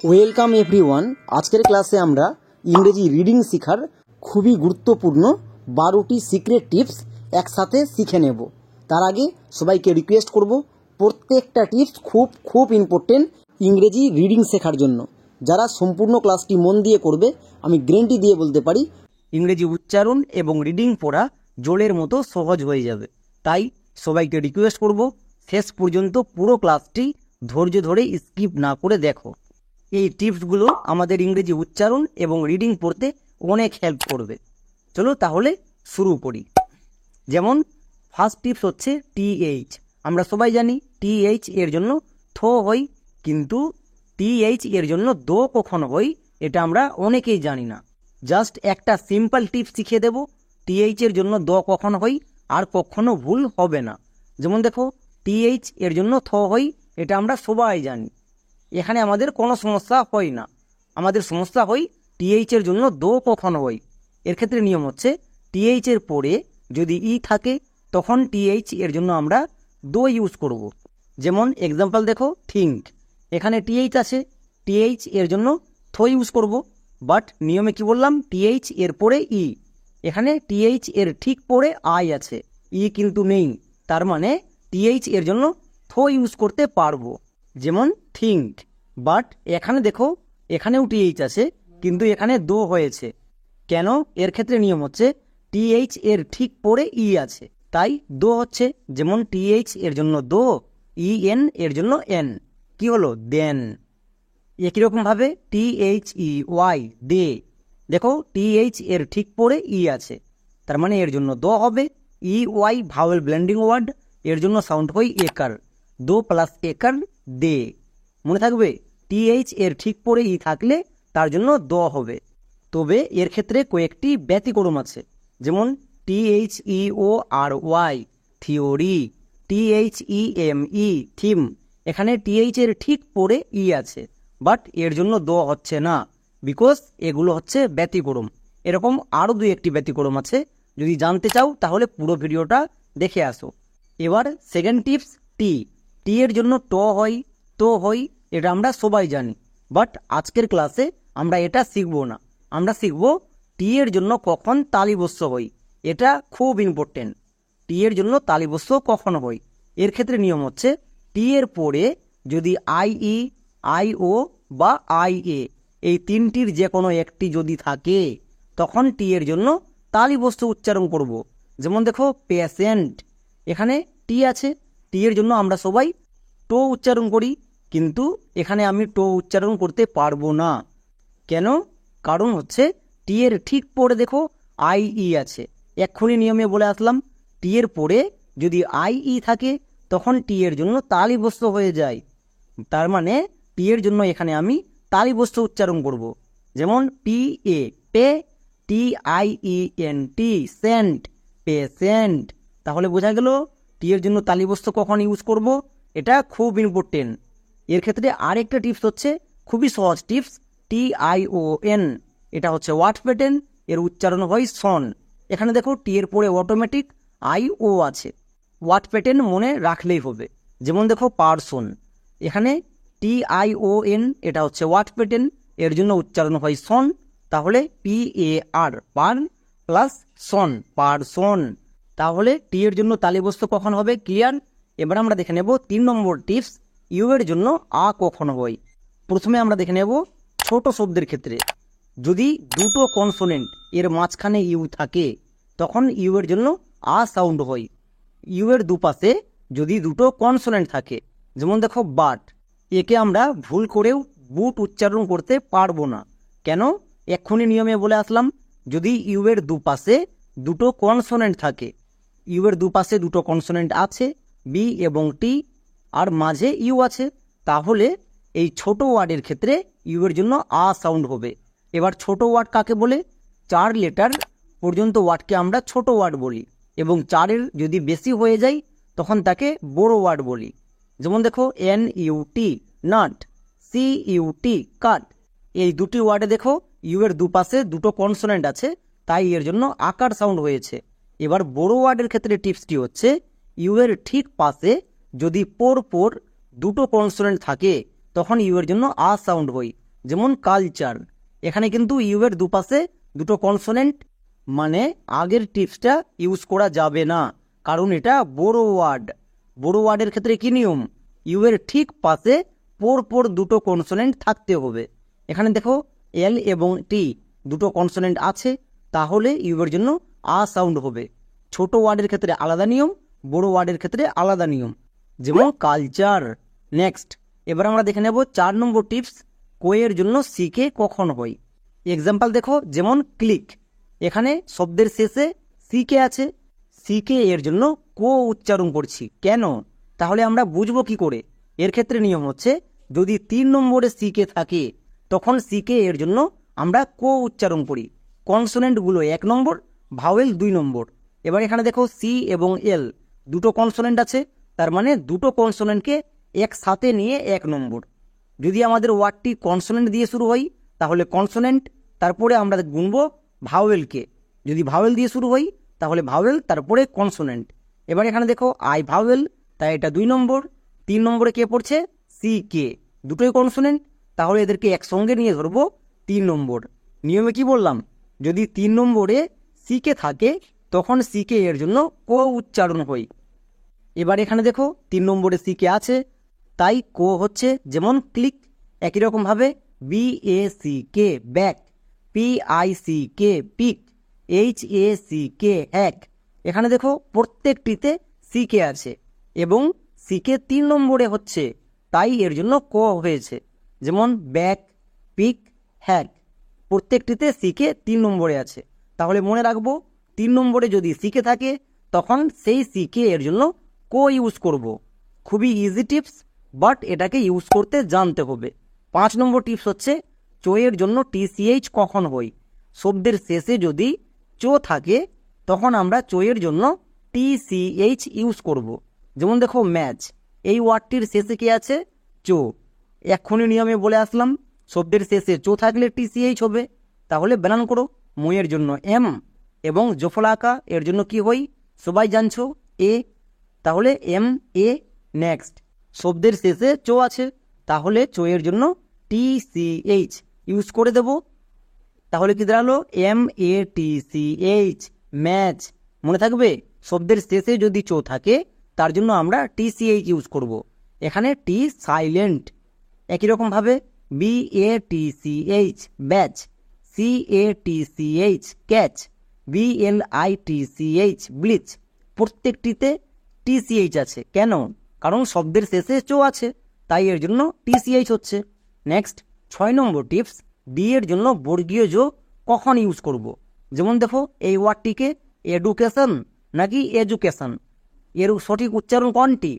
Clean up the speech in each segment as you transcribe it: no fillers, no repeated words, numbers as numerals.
Welcome everyone. আজকের ক্লাসে আমরা ইংরেজি রিডিং শেখার খুবই গুরুত্বপূর্ণ 12টি সিক্রেট টিপস একসাথে শিখে নেব। তার আগে সবাইকে রিকোয়েস্ট করব, প্রত্যেকটা টিপস খুব ইম্পর্টেন্ট ইংরেজি রিডিং শেখার জন্য। যারা সম্পূর্ণ ক্লাসটি মন দিয়ে করবে, আমি গ্যারান্টি দিয়ে বলতে পারি ইংরেজি উচ্চারণ এবং রিডিং পড়া জলের মতো সহজ হয়ে যাবে। তাই সবাইকে রিকোয়েস্ট করব, শেষ পর্যন্ত পুরো ক্লাসটি ধৈর্য ধরে স্কিপ না করে দেখো। এই টিপসগুলো আমাদের ইংরেজি উচ্চারণ এবং রিডিং পড়তে অনেক হেল্প করবে। চলো তাহলে শুরু করি। যেমন ফার্স্ট টিপস হচ্ছে TH। আমরা সবাই জানি TH এর জন্য থ হই, কিন্তু TH এর জন্য দো কখনো হই এটা আমরা অনেকেই জানি না। জাস্ট একটা সিম্পল টিপস শিখিয়ে দেব, TH এর জন্য দ কখনো হই আর কখনো ভুল হবে না। যেমন দেখো, TH এর জন্য থ হই এটা আমরা সবাই জানি, এখানে আমাদের কোনো সমস্যা হয় না। আমাদের সমস্যা হয় TH এর জন্য দো কখনো হই। এর ক্ষেত্রে নিয়ম হচ্ছে TH এর পরে যদি ই থাকে তখন TH এর জন্য আমরা দো ইউজ করব। যেমন এক্সাম্পল দেখো, থিঙ্ক, এখানে TH আছে, TH এর জন্য থ ইউজ করব। বাট নিয়মে কি বললাম, TH এর পরে ই, এখানে TH এর ঠিক পরে আই আছে, ই কিন্তু নেই, তার মানে TH এর জন্য থ ইউজ করতে পারবো। যেমন থিঙ্ক, বাট এখানে দেখো এখানেও TH আছে কিন্তু এখানে দো হয়েছে কেন? এর ক্ষেত্রে নিয়ম হচ্ছে TH এর ঠিক পরে ই আছে, তাই দো হচ্ছে। যেমন TH এর জন্য দো, EN এর জন্য এন, কি হলো? দেন। একই রকমভাবে THEY, দে, দেখো TH এর ঠিক পরে ই আছে, তার মানে এর জন্য দো হবে। EY ভাওয়েল ব্লেন্ডিং ওয়ার্ড, এর জন্য সাউন্ড হয় একার, দো প্লাস একার, দে। মনে থাকবে, TH এর ঠিক পরে ই থাকলে তার জন্য দ হবে। তবে এর ক্ষেত্রে কয়েকটি ব্যতিক্রম আছে। যেমন THEORY, থিওরি, THEME, থিম, এখানে TH এর ঠিক পরে ই আছে, বাট এর জন্য দ হচ্ছে না, বিকজ এগুলো হচ্ছে ব্যতিক্রম। এরকম আরও 2-1টি ব্যতিক্রম আছে, যদি জানতে চাও তাহলে পুরো ভিডিওটা দেখে আসো। এবার সেকেন্ড টিপস, টি এর জন্য ট হয়, তো হয়, এটা আমরা সবাই জানি। বাট আজকের ক্লাসে আমরা এটা শিখবো না। আমরা শিখবো টি এর জন্য কখন তালিবস্য হই। এটা খুব ইম্পর্টেন্ট, টি এর জন্য তালিবস্য কখন হই। এর ক্ষেত্রে নিয়ম হচ্ছে টি এর পরে যদি IE, IO বা IA এই তিনটির যে কোনো একটি যদি থাকে তখন টি এর জন্য তালিবস্য উচ্চারণ করব। যেমন দেখো, পেশেন্ট, এখানে টি আছে, টি এর জন্য আমরা সবাই টো উচ্চারণ করি, কিন্তু এখানে আমি টো উচ্চারণ করতে পারবো না। কেন? কারণ হচ্ছে টি এর ঠিক পরে দেখো IE আছে। এক্ষুনি নিয়মে বলে আসলাম, টি এর পরে যদি IE থাকে তখন টি এর জন্য তালিবস্য হয়ে যায়, তার মানে টি এর জন্য এখানে আমি তালিবস্য উচ্চারণ করব। যেমন PA, পে, TIENT, সেন্ট, পেশেন্ট। তাহলে বোঝা গেল টি এর জন্য তালিবস্য কখন ইউজ করব, এটা খুব ইম্পর্টেন্ট। এর ক্ষেত্রে আরেকটা টিপস হচ্ছে খুবই সহজ টিপস, TION, এটা হচ্ছে ওয়াট প্যাটার্ন, এর উচ্চারণ হয় সন। এখানে দেখো টি এর পরে অটোমেটিক IO আছে, ওয়াট প্যাটার্ন মনে রাখলেই হবে। যেমন দেখো পারসন, এখানে TION, এটা হচ্ছে ওয়াট প্যাটার্ন, এর জন্য উচ্চারণ হয় সন, তাহলে PAR, পার প্লাস সন, পারসন। তাহলে টি এর জন্য তালিবস্য কখন হবে, ক্লিয়ার? এবার আমরা দেখে নেব 3 নম্বর টিপস, ইউ এর জন্য আ কখন হয়। প্রথমে আমরা দেখে নেব ছোট শব্দের ক্ষেত্রে যদি দুটো কনসোনেন্ট এর মাঝখানে ইউ থাকে তখন ইউ এর জন্য আ সাউন্ড হয়। ইউ এর দুপাশে যদি দুটো কনসোনেন্ট থাকে, যেমন দেখো বাট, একে আমরা ভুল করেও বুট উচ্চারণ করতে পারবো না। কেন? এক্ষুনি নিয়মে বলে আসলাম, যদি ইউ এর দুপাশে দুটো কনসোনেন্ট থাকে, ইউ এর দুপাশে দুটো কনসোনেন্ট আছে, বি এবং টি, আর মাঝে ইউ আছে, তাহলে এই ছোট ওয়ার্ডের ক্ষেত্রে ইউ এর জন্য আ সাউন্ড হবে। এবার ছোট ওয়ার্ড কাকে বলে? 4 লেটার পর্যন্ত ওয়ার্ডকে আমরা ছোট ওয়ার্ড বলি, এবং 4-এর যদি বেশি হয়ে যায় তখন তাকে বড় ওয়ার্ড বলি। যেমন দেখো NUT, নাট, CUT, কাট, এই দুটি ওয়ার্ডে দেখো ইউ এর দুপাশে দুটো কনসোনেন্ট আছে, তাই এর জন্য আকার সাউন্ড হয়েছে। এবার বড় ওয়ার্ডের ক্ষেত্রে টিপসটি হচ্ছে ইউ এর ঠিক পাশে যদি পর দুটো কনসোনেন্ট থাকে তখন ইউ এর জন্য আ সাউন্ড হয়। যেমন কালচার। এখানে কিন্তু ইউ এর দুপাশে দুটো কনসোনেন্ট, মানে আগের টিপসটা ইউজ করা যাবে না, কারণ এটা বড় ওয়ার্ড। বড় ওয়ার্ডের ক্ষেত্রে কি নিয়ম, ইউ এর ঠিক পাশে পর দুটো কনসোনেন্ট থাকতে হবে। এখানে দেখো এল এবং টি দুটো কনসোনেন্ট আছে, তাহলে ইউ এর জন্য আ সাউন্ড হবে। ছোট ওয়ার্ডের ক্ষেত্রে আলাদা নিয়ম, বড় ওয়ার্ডের ক্ষেত্রে আলাদা নিয়ম, যেমন কালচার। নেক্সট, এবার আমরা দেখে নেব 4 নম্বর টিপস, কোয়ের জন্য সিকে কখন হয়। এক্সাম্পল দেখো, যেমন ক্লিক। এখানে শব্দের শেষে সিকে আছে, সিকে এর জন্য কো উচ্চারণ করছি কেন, তাহলে আমরা বুঝবো কি করে। এর ক্ষেত্রে নিয়ম হচ্ছে, যদি 3 নম্বরে সিকে থাকে তখন সিকে এর জন্য আমরা কো উচ্চারণ করি। কনসোনেন্টগুলো 1 নম্বর, ভাওয়েল 2 নম্বর। এবার এখানে দেখো সি এবং এল দুটো কনসোনেন্ট আছে, তার মানে দুটো কনসোনেন্টকে একসাথে নিয়ে 1 নম্বর। যদি আমাদের ওয়ার্ডটি কনসোনেন্ট দিয়ে শুরু হয় তাহলে কনসোনেন্ট, তারপরে আমরা গুনবো ভাওয়েলকে। যদি ভাওয়েল দিয়ে শুরু হয় তাহলে ভাওয়েল, তারপরে কনসোনেন্ট। এবার এখানে দেখো আই ভাওয়েল, তাই এটা 2 নম্বর। 3 নম্বরে কে পড়ছে, সি কে, দুটোই কনসোনেন্ট, তাহলে এদেরকে একসঙ্গে নিয়ে ধরবো 3 নম্বর। নিয়মে কি বললাম, যদি 3 নম্বরে সিকে থাকে তখন সিকে এর জন্য কো উচ্চারণ হয়। এবার এখানে দেখো 3 নম্বরে সিকে আছে, তাই কো হচ্ছে, যেমন ক্লিক। একই রকমভাবে B A C K back, P I C K pick, H A C K hack. এখানে দেখো প্রত্যেকটিতে সিকে আছে এবং সিকে 3 নম্বরে হচ্ছে, তাই এর জন্য কো হয়েছে। যেমন ব্যাক, পিক, হ্যাক, প্রত্যেকটিতে সিকে 3 নম্বরে আছে। তাহলে মনে রাখবো 3 নম্বরে যদি সিকে থাকে তখন সেই সিকে এর জন্য কো ইউজ করব। খুবই ইজি টিপস, বাট এটাকে ইউজ করতে জানতে হবে। 5 নম্বর টিপস হচ্ছে, চোয়ের জন্য টিসিএইচ কখন হয়। শব্দের শেষে যদি চো থাকে তখন আমরা চোয়ের জন্য টিসিএইচ ইউজ করব। যেমন দেখো ম্যাচ, এই ওয়ার্ডটির শেষে কি আছে, চো। এক্ষুনি নিয়মে বলে আসলাম, শব্দের শেষে চো থাকলে টিসিএইচ হবে। তাহলে বানান করো, মুয়ের জন্য এম এবং জফলাকা এর জন্য কি হয় সবাই জানছো, এ। তাহলে এম এ। নেক্সট, শব্দের শেষে চো আছে, তাহলে চো এর জন্য টিসিএইচ ইউজ করে দেব। তাহলে কি দাঁড়ালো, M A T C H, match. মনে থাকবে, শব্দের শেষে যদি চো থাকে তার জন্য আমরা টিসিএইচ ইউজ করব। এখানে টি সাইলেন্ট। একই রকমভাবে B A T C H batch, C A T C H catch, B L I T C H bleach. প্রত্যেকটিতে টিসিএইচ আছে কেন, কারণ শব্দের শেষে চো আছে, তাই এর জন্য টিসিএইচ হচ্ছে। নেক্সট, 6 নম্বর টিপস, ডি এর জন্য বর্গীয় জো কখন ইউজ করব। যেমন দেখো এই ওয়ার্ডটিকে এডুকেশন নাকি এডুকেশন, এর সঠিক উচ্চারণ কোনটি,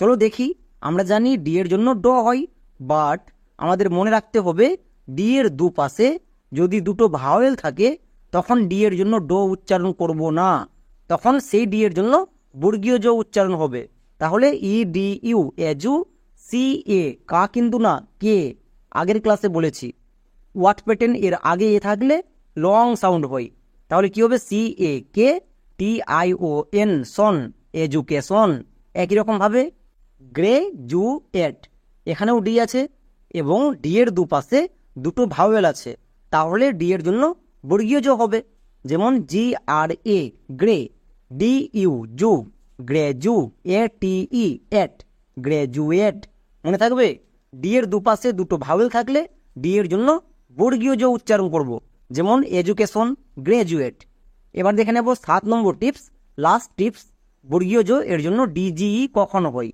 চলো দেখি। আমরা জানি ডি এর জন্য ড হয়, বাট আমাদের মনে রাখতে হবে ডি এর দুপাশে যদি দুটো ভাওয়েল থাকে তখন ডি এর জন্য ড উচ্চারণ করব না, তখন সেই ডি এর জন্য বর্গীয় জ উচ্চারণ হবে। তাহলে ই ডি ইউ, এজু, সি এ, কা কিন্তু না, কে। আগের ক্লাসে বলেছি ওয়ার্ড প্যাটার্ন এর আগে এ থাকলে লং সাউন্ড হয়, তাহলে কি হবে, C A T I O N এন, সন, এডুকেশন। একই রকমভাবে গ্রেজুয়েট, এখানেও ডি আছে এবং ডি এর দুপাশে দুটো ভাওয়েল আছে, তাহলে ডি এর জন্য বর্গীয় জ হবে। যেমন G R A gra, D U du, gradu, A T E ate, graduate. মনে থাকবে, ডি এর দুপাশে দুটো ভাওয়েল থাকলে ডি এর জন্য বর্গীয় জ উচ্চারণ করব, যেমন এডুকেশন, গ্রাজুয়েট। এবার দেখে নেব 7 নম্বর টিপস, লাস্ট টিপস, বর্গীয় জ এর জন্য ডিজিই কখন হয়।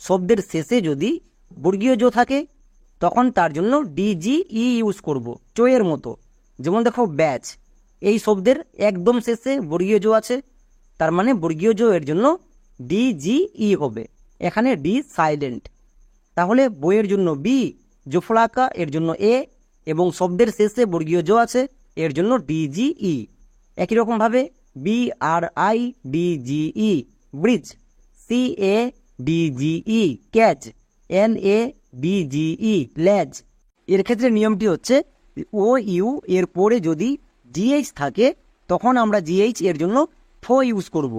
শব্দের শেষে যদি বর্গীয় জ থাকে তখন তার জন্য ডিজিই ইউজ করব, চয়ের মতো। যেমন দেখো ব্যাচ, এই শব্দের একদম শেষে বর্গীয় জ আছে, তার মানে বর্গীয় জ এর জন্য ডিজিই হবে। এখানে ডি সাইলেন্ট। তাহলে বইয়ের জন্য বি, জফলাকা এর জন্য এ এবং শব্দের শেষে বর্গীয় জ আছে, এর জন্য ডিজিই। একই রকমভাবে B R I DGE bridge, C A DGE cadge, N A DGE ledge. এর ক্ষেত্রে নিয়মটি হচ্ছে, ও ইউ এর পরে যদি জিএইচ থাকে তখন আমরা জিএইচ এর জন্য ফ ইউজ করব।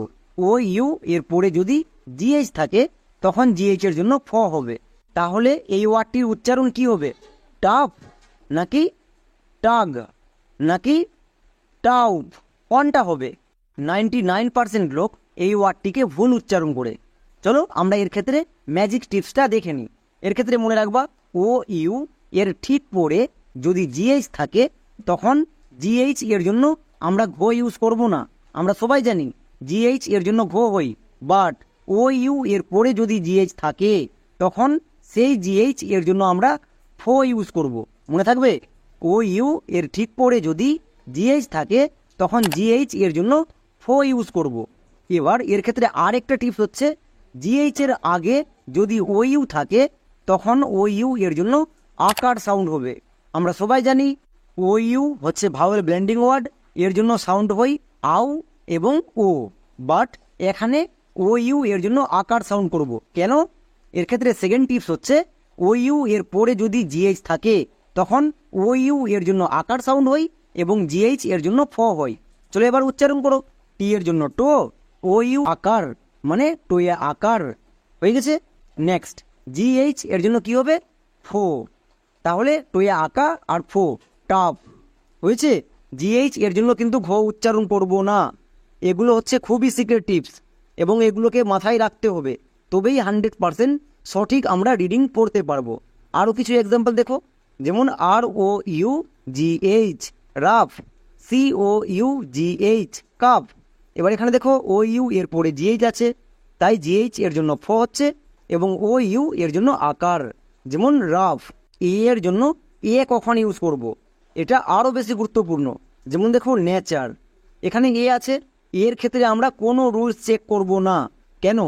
ও ইউ এর পরে যদি জিএইচ থাকে তখন জিএইচ এর জন্য ফ হবে। তাহলে এই ওয়ার্ডটির উচ্চারণ কি হবে, টাফ নাকি টাগ নাকি টাউব, কোনটা হবে? 99% লোক এই ওয়ার্ডটিকে ভুল উচ্চারণ করে। চলো আমরা এর ক্ষেত্রে ম্যাজিক টিপসটা দেখে নিই। এর ক্ষেত্রে মনে রাখবা ও ইউ এর ঠিক পরে যদি জিএইচ থাকে তখন জিএইচ এর জন্য আমরা ঘ ইউজ করব না। আমরা সবাই জানি জিএইচ এর জন্য ঘ হই, বাট ও ইউ এর পরে যদি জিএইচ থাকে তখন সেই জিএইচ এর জন্য আমরা ফ ইউজ করব। মনে থাকবে, ও ইউ এর ঠিক পরে যদি জিএইচ থাকে তখন জিএইচ এর জন্য ফ ইউজ করব। এবার এর ক্ষেত্রে আর একটা টিপস হচ্ছে জিএইচ এর আগে যদি ও ইউ থাকে তখন ও ইউ এর জন্য আকার সাউন্ড হবে। আমরা সবাই জানি ও ইউ হচ্ছে ভাওয়েল ব্লেন্ডিং ওয়ার্ড, এর জন্য সাউন্ড হই আউ এবং ও, বাট এখানে ও ইউ এর জন্য আকার সাউন্ড করব। কেন? এর ক্ষেত্রে সেকেন্ড টিপস হচ্ছে ও ইউ এর পরে যদি জিএইচ থাকে তখন ও ইউ এর জন্য আকার সাউন্ড হই এবং জিএইচ এর জন্য ফ হয়। চলো এবার উচ্চারণ করো। টি এর জন্য টো, ও ইউ আকার মানে টোয়া আকার হয়ে গেছে। নেক্সট জিএইচ এর জন্য কি হবে? ফো, তাহলে টোয়া আকা আর ফো টাপ হয়েছে। জিএইচ এর জন্য কিন্তু ঘ উচ্চারণ করব না। এগুলো হচ্ছে খুবই সিক্রেট টিপস এবং এগুলোকে মাথায় রাখতে হবে, তবেই 100% সঠিক আমরা রিডিং পড়তে পারবো। আরও কিছু এক্সাম্পল দেখো, যেমন R O U GH rough, C O U GH cough. এবার এখানে দেখো ও ইউ এর পরে জিএইচ আছে, তাই জিএইচ এর জন্য ফ হচ্ছে এবং ও ইউ এর জন্য আকার। যেমন রাফ, এ এর জন্য এ কখন ইউজ করব, এটা আরও বেশি গুরুত্বপূর্ণ। যেমন দেখো নেচার, এখানে এ আছে, এর ক্ষেত্রে আমরা কোনো রুলস চেক করব না। কেন?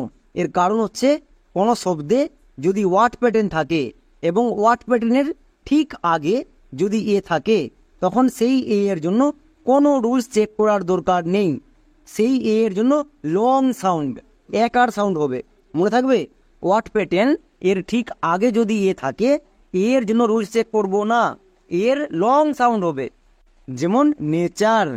এর কারণ হচ্ছে কোনো শব্দে যদি ওয়ার্ড প্যাটার্ন থাকে এবং ওয়ার্ড প্যাটার্নের ঠিক আগে যদি এ থাকে তখন সেই এ এর জন্য কোনো রুলস চেক করার দরকার নেই। সেই এ এর জন্য লং সাউন্ড একার সাউন্ড হবে। মনে থাকবে, ওয়ার্ড প্যাটার্ন এর ঠিক আগে যদি এ থাকে এর জন্য রুলস চেক করব না, এর লং সাউন্ড হবে। যেমন নেচার,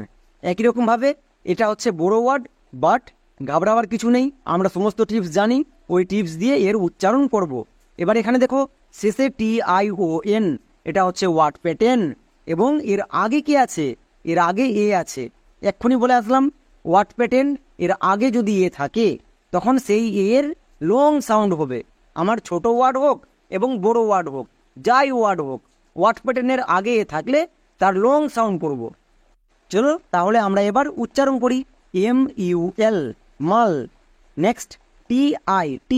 একই রকমভাবে এটা হচ্ছে বড় ওয়ার্ড, বাট ঘাবড়াবার কিছু নেই, আমরা সমস্ত টিপস জানি, ওই টিপস দিয়ে এর উচ্চারণ করব। এবার এখানে দেখো শেষে TION, এটা হচ্ছে ওয়ার্ড প্যাটার্ন এবং এর আগে কি আছে? এর আগে এ আছে। এক্ষুনি বলে আসলাম ওয়ার্ড প্যাটার্ন এর আগে যদি এ থাকে তখন সেই এর লং সাউন্ড হবে। আমার ছোট ওয়ার্ড হোক এবং বড় ওয়ার্ড হোক, যাই ওয়ার্ড হোক, ওয়ার্ড প্যাটার্নের আগে এ থাকলে তার লং সাউন্ড করব। চলো তাহলে আমরা এবার উচ্চারণ করি। MUL মাল, next TIT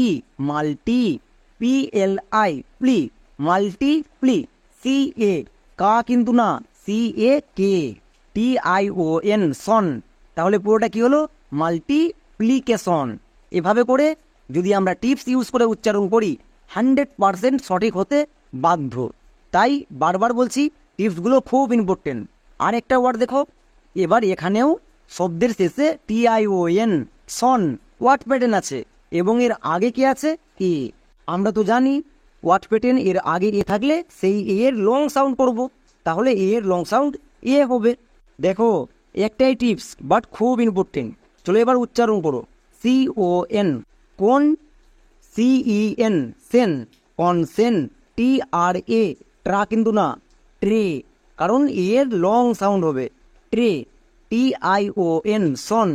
multi, PLI প্লি multiply, CA কা কিন্তু না, CAK, TION সন, তাহলে পুরোটা কি হলো? মাল্টিপ্লিকেশন। এভাবে করে যদি আমরা টিপস ইউজ করে উচ্চারণ করি 100% সঠিক হতে বাধ্য। তাই বারবার বলছি টিপসগুলো খুব ইম্পর্টেন্ট। আর একটা ওয়ার্ড দেখো, এবার এখানেও শব্দের শেষে TION সন ওয়ার্ড প্যাটার্ন আছে এবং এর আগে কি আছে? এ। আমরা তো জানি ওয়ার্ড প্যাটার্ন এর আগে এ থাকলে সেই এর লং সাউন্ড করব, তাহলে এর লং সাউন্ড এ হবে। দেখো একটাই টিপস বাট খুব ইম্পর্টেন্ট। চলো এবার উচ্চারণ করো। CON কোন, CEN সেন, কনসেন, TRA ট্রা কিন্তু না, ট্রে, কারণ এর লং সাউন্ড হবে ট্রে, TION সন,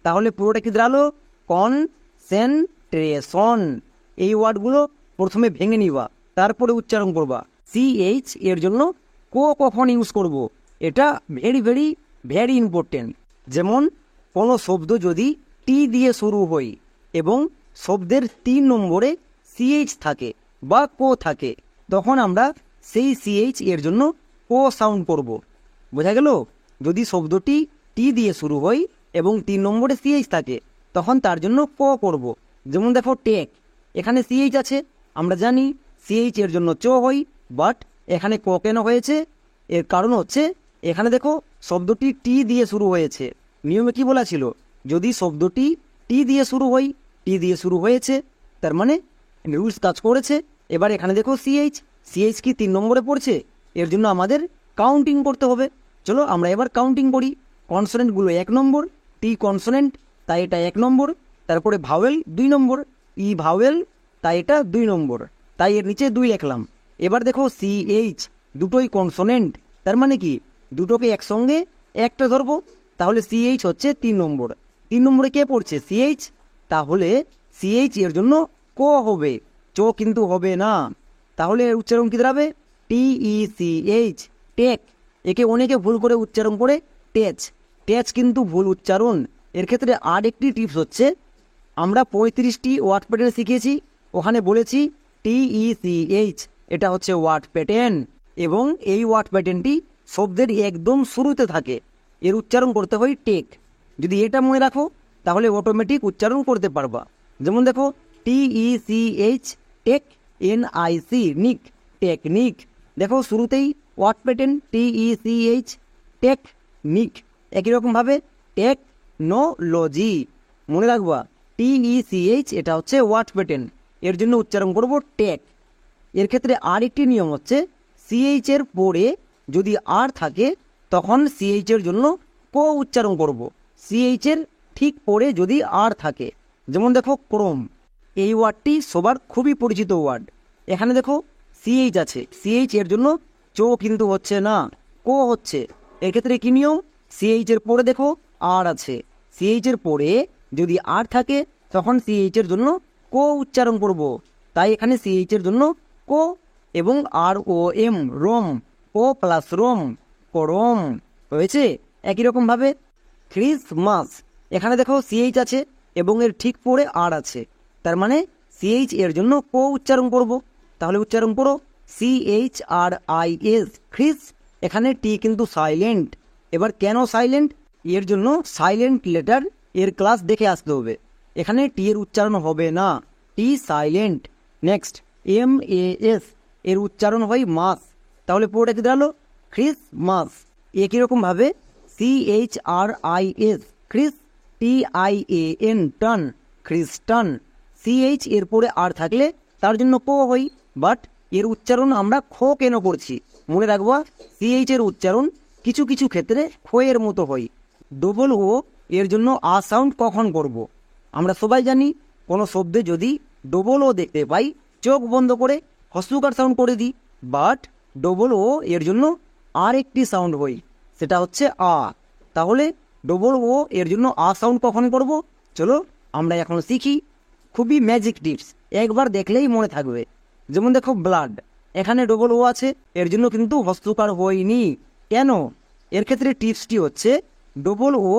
তাহলে পুরোটা কি দাঁড়ালো? কনসেন্ট্রেশন। এই ওয়ার্ডগুলো প্রথমে ভেঙে নিবা, তারপরে উচ্চারণ করবা। CH এর জন্য কখন ইউজ করব, এটা ভেরি ভেরি ভেরি ইম্পর্টেন্ট। যেমন কোনো শব্দ যদি টি দিয়ে শুরু হয় এবং শব্দের 3 নম্বরে CH থাকে বা কো থাকে, তখন আমরা সেই CH এর জন্য কো সাউন্ড করব। বোঝা গেল? যদি শব্দটি টি দিয়ে শুরু হয় এবং 3 নম্বরে CH থাকে তখন তার জন্য কো করব। যেমন দেখো টেক, এখানে CH আছে, আমরা জানি CH এর জন্য চো হই, বাট এখানে ক কেন হয়েছে? এর কারণ হচ্ছে এখানে দেখো শব্দটি টি দিয়ে শুরু হয়েছে। নিয়মে কি বলা ছিল? যদি শব্দটি টি দিয়ে শুরু হয়, টি দিয়ে শুরু হয়েছে, তার মানে রুলস কাজ করেছে। এবার এখানে দেখো CH কি 3 নম্বরে পড়ছে, এর জন্য আমাদের কাউন্টিং করতে হবে। চলো আমরা এবার কাউন্টিং করি। কনসোনেন্টগুলো 1 নম্বর, টি কনসোনেন্ট তাই এটা 1 নম্বর, তারপরে ভাওয়েল 2 নম্বর, ই ভাওয়েল তাই এটা 2 নম্বর, তাই এর নিচে 2 লিখলাম। এবার দেখো CH দুটোই কনসোনেন্ট, তার মানে কি দুটোকে একসঙ্গে একটা ধরবো, তাহলে সিএইচ হচ্ছে 3 নম্বর। 3 নম্বরে কে পড়ছে? সিএইচ। তাহলে সিএইচ এর জন্য ক হবে, চ কিন্তু হবে না। তাহলে এর উচ্চারণ কি দাঁড়াবে? TECH, take. একে অনেকে ভুল করে উচ্চারণ করে টেচ, টেচ কিন্তু ভুল উচ্চারণ। এর ক্ষেত্রে আর একটি টিপস হচ্ছে, আমরা 35টি ওয়ার্ড প্যাটার্ন শিখেছি, ওখানে বলেছি TECH, এটা হচ্ছে ওয়ার্ড প্যাটার্ন এবং এই ওয়ার্ড প্যাটার্নটি শব্দের একদম শুরুতে থাকে, এর উচ্চারণ করতে হয় টেক। যদি এটা মনে রাখো তাহলে অটোমেটিক উচ্চারণ করতে পারবা। যেমন দেখো TECH, টেক, NIC, নিক, টেকনিক। দেখো শুরুতেই ওয়ার্ড প্যাটার্ন TECH, টেকনিক। একই রকমভাবে টেকনোলজি, মনে রাখবা TECH এটা হচ্ছে ওয়ার্ড প্যাটার্ন, এর জন্য উচ্চারণ করব টেক। এর ক্ষেত্রে আর একটি নিয়ম হচ্ছে, সিএইচ এর পরে যদি আর থাকে তখন সিএইচ এর জন্য ক উচ্চারণ করব, সিএইচ এর ঠিক পরে যদি আর থাকে। যেমন দেখো ক্রোম, এই ওয়ার্ডটি সবার খুবই পরিচিত ওয়ার্ড। এখানে দেখো সিএইচ আছে, সিএইচ এর জন্য চ কিন্তু হচ্ছে না, ক হচ্ছে। এর ক্ষেত্রে কি নিয়ম? সিএইচ এর পরে দেখো আর আছে, সিএইচ এর পরে যদি আর থাকে তখন সিএইচ এর জন্য ক উচ্চারণ করব, তাই এখানে সিএইচ এর জন্য ক এবং ROM, রোম, ও প্লাস রোম, করম হয়েছে। একই রকমভাবে ক্রিসমাস, এখানে দেখো সিএইচ আছে এবং এর ঠিক পরে আর আছে, তার মানে সিএইচ এর জন্য ক উচ্চারণ করব। তাহলে উচ্চারণ করো CHRIS, খ্রিস। এখানে টি কিন্তু সাইলেন্ট। এবার কেন সাইলেন্ট? এর জন্য সাইলেন্ট লেটার এর ক্লাস দেখে আসতে হবে, এখানে টি এর উচ্চারণ হবে না, টি সাইলেন্ট। নেক্সট MAS, এর উচ্চারণ হয় মাস, তাহলে পুরোটা কি দাঁড়ালো? খ্রিসমাস। একই রকমভাবে CHRIS, খ্রিস, TIAN, টন, খ্রিস্টান। সিএইচ এর পরে আর থাকলে তার জন্য ক হই, বাট এর উচ্চারণ আমরা খ কেন করছি? মনে রাখবা সিএইচ এর উচ্চারণ কিছু কিছু ক্ষেত্রে খয়ের মতো হয়। ডবল ও এর জন্য আ সাউন্ড কখন করব? আমরা সবাই জানি কোনো শব্দে যদি ডবল ও দেখতে পাই চোখ বন্ধ করে হস্যকার সাউন্ড করে দিই, বাট ডবল ও এর জন্য আর একটি সাউন্ড হয়, সেটা হচ্ছে আ। তাহলে ডবল ও এর জন্য আ সাউন্ড কখন করব? চলো আমরা এখন শিখি, খুবই ম্যাজিক টিপস, একবার দেখলেই মনে থাকবে। যেমন দেখো ব্লাড, এখানে ডবল ও আছে, এর জন্য কিন্তু হস্যকার হয়নি, কেন? এর ক্ষেত্রে টিপসটি হচ্ছে, ডবল ও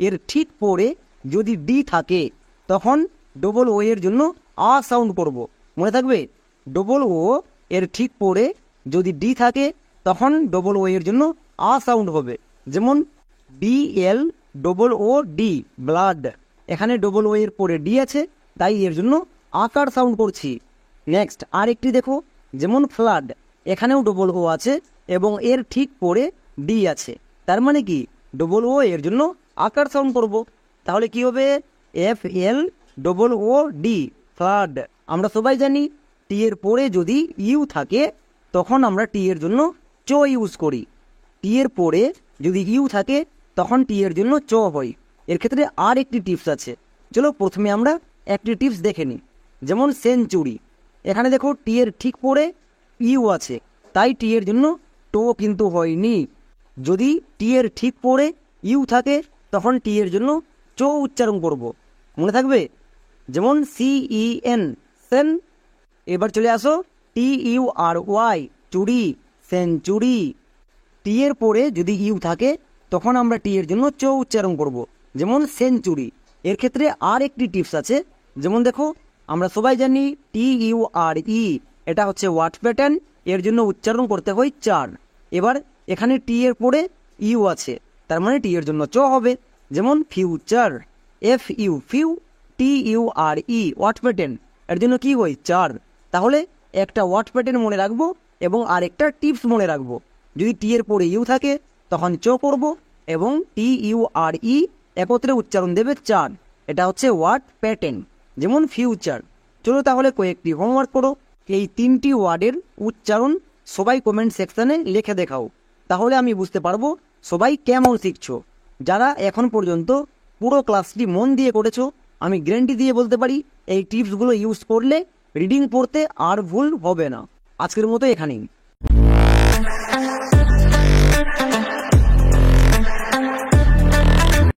এর ঠিক পরে যদি ডি থাকে তখন ডবল ও এর জন্য আ সাউন্ড করব, মনে থাকবে। ডবল ও এর ঠিক পরে যদি ডি থাকে তখন ডবল ও এর জন্য আ সাউন্ড হবে। যেমন BLOOD, ব্লাড। এখানে ডবল ও এর পরে ডি আছে, তাই এর জন্য আকার সাউন্ড করছি। নেক্সট আরেকটি দেখো, যেমন ফ্লাড, এখানেও ডবল ও আছে এবং এর ঠিক পরে ডি আছে, তার মানে কি ডবল ও এর জন্য আকার সাউন্ড করব। তাহলে কি হবে? FLOOD, flood. আমরা সবাই জানি টি এর পরে যদি ইউ থাকে তখন আমরা টি এর জন্য চ ইউজ করি, টি এর পরে যদি ইউ থাকে তখন টি এর জন্য চ হয়। এর ক্ষেত্রে আর একটি টিপস আছে, চলো প্রথমে আমরা একটি টিপস দেখে নিই। যেমন সেঞ্চুরি, এখানে দেখো টি এর ঠিক পরে ইউ আছে, তাই টি এর জন্য টো কিন্তু হয়নি। যদি টি এর ঠিক পরে ইউ থাকে তখন টি এর জন্য চ উচ্চারণ করব, মনে থাকবে। যেমন CEN, সেন। এবার চলে আসো TURY, চুরি, সেঞ্চুরি। টি এর পরে যদি ইউ থাকে তখন আমরা টি এর জন্য চ উচ্চারণ করব, যেমন সেঞ্চুরি। এর ক্ষেত্রে আর একটি টিপস আছে, যেমন দেখো আমরা সবাই জানি TURE, এটা হচ্ছে ওয়ার্ড প্যাটার্ন, এর জন্য উচ্চারণ করতে হয় চার। এবার এখানে টি এর পরে ইউ আছে, তার মানে টি এর জন্য চ হবে। যেমন ফিউচার, FU, ফিউ, TURE, ওয়ার্ড প্যাটার্ন, এর জন্য কি হয়? চার। তাহলে একটা ওয়ার্ড প্যাটার্ন মনে রাখবো এবং আরেকটা টিপস মনে রাখবো। যদি টি এর পরে ইউ থাকে তখন চ করব এবং TURE একত্রে উচ্চারণ দেবে চার, এটা হচ্ছে ওয়ার্ড প্যাটার্ন। যেমন ফিউচার। চলো তাহলে কয়েকটি হোমওয়ার্ক করো, এই 3টি ওয়ার্ডের উচ্চারণ সবাই কমেন্ট সেকশনে লিখে দেখাও, তাহলে আমি বুঝতে পারবো সবাই কেমন শিখছো। যারা এখন পর্যন্ত পুরো ক্লাসটি মন দিয়ে করেছো, আমি গ্যারান্টি দিয়ে বলতে পারি এই টিপসগুলো ইউজ করলে রিডিং পড়তে আর ভুল হবে না। আজকের মতো এখানেই।